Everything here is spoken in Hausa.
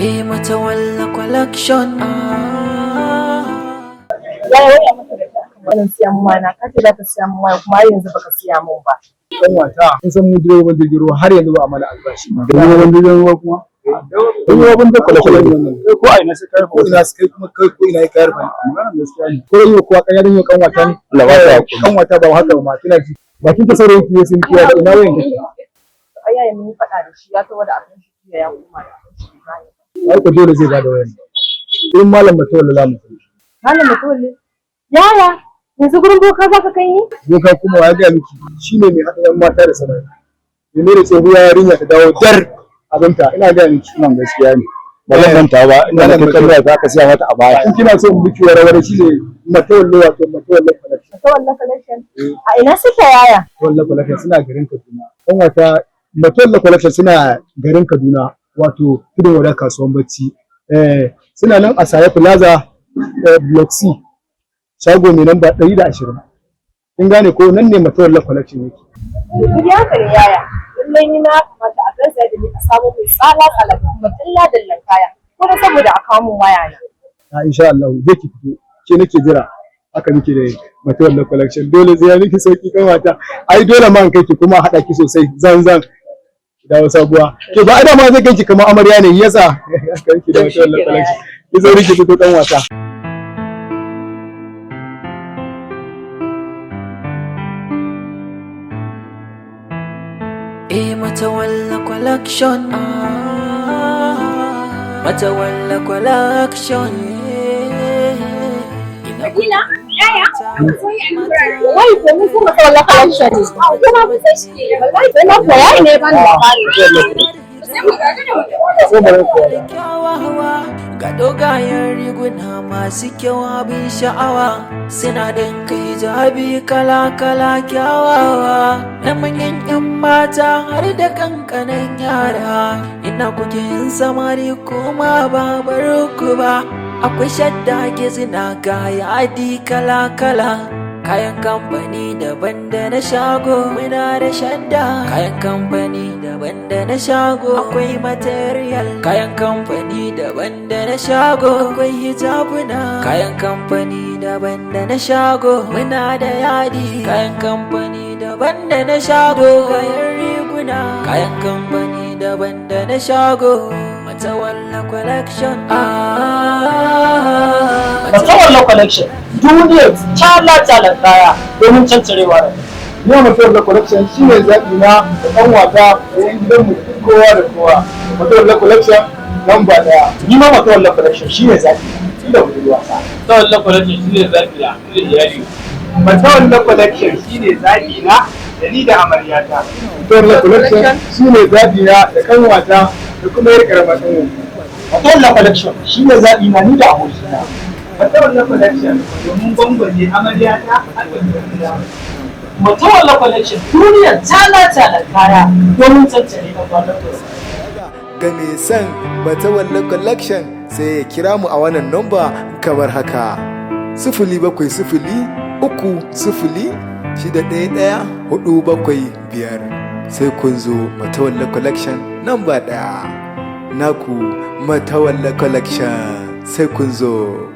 Matawalla collection. Ya waya maka da wannan siyan mana ka ce za ka siya mun waya kuma har yanzu baka siya mun ba. Dan wata kun san mu direban jirgin ruwa har yanzu ba a mana albashi. Direban jirgin ruwa kuma direban da kwale-kwale wannan ko a ina sai kai ko ina sai kuma kai ko ina kai rufa maganar gaskiya ne ko yau kuwa kan yarin yau kan wata ne Allah ba ta kan wata ba haka ba kina ji bakin ta saurayi ki sun kiya da ina wayan kake Ayaye mun faɗa da shi ya tawo da abin shi ya kuma da abin shi ai ko dole zai bada wayan in malam Matawalla za mu Malam Matawalla yaya yanzu gurin boka za ka kai ni boka kuma ya ga miki shine mai hada yan mata da samari ne da tsohuwa yarinya ta dawo dar abinta ina ga miki nan gaskiya ne ba zan manta ba ina da kallon za ka siya mata a baya in kina so mu miki warware shine Matawalla wato Matawalla collection Matawalla collection a ina suke yaya Matawalla collection suna garin Kaduna dan wata Matawalla collection suna garin Kaduna wato tudun wadar kasuwan bacci suna nan a Saya Plaza Block C shago mai namba 120 kin gane ko nan ne Matawalla collection yake ya kare yaya lallai ni na kamata a gaisa da ni a samu mai tsala tsala kuma dilla dallan kaya ko da saboda a kawo mun waya na insha Allah zai ki fito ke nake jira haka nake da Matawalla collection dole zai miki sauki kamata ai dole ma kai ki kuma hada ki sosai zan dawo sabuwa ke ba ada ma zai ganki kamar amarya ne yasa kanki da Matawalla collection ki zo riki fito dan wata Matawalla collection. Matawalla collection. Kabila, yaya? wai ko mun kuma Matawalla collection ne kuma mun sai shi wallahi sai na koya ne ban labari Ga dogayen riguna masu kyau abin sha'awa suna dinka hijabi kala-kala kyawawa na manyan 'yan mata har da kankanan yara ina kuke yin samari kuma babar ku ba akwai shadda gizina ga yadi kala-kala kayan kamfani daban da na shago muna da shadda kayan kamfani daban da na shago akwai material kayan kamfani daban da na shago akwai hijabuna kayan kamfani daban da na shago muna da yadi kayan kamfani daban da na shago kayan riguna kayan kamfani daban da na shago Matawalla collection Matawalla collection duniyar cala-calan kaya domin cancarewa da ni Matawalla collection shine zaɓi na da ɗan wata da yan gidanmu kowa da kowa Matawalla collection lamba 1 ni ma Matawalla collection shine zaɓi da budurwa ta Matawalla collection shine zaɓi na da iyali Matawalla collection shine zaɓi na da ni da amaryata Matawalla collection shine zaɓi na da kanwata da kuma yar karamar ɗan Matawalla collection shine zaɓi na ni da abokina Matawalla collection domin gwangwaje amaryata a ɗan Matawalla collection duniyar cala-calan kaya domin cancare da kwanar ga mai son Matawalla collection sai ya kira mu a wannan namba kamar haka 07060161145 sai kun zo Matawalla collection namba 1 naku Matawalla collection sai kun zo.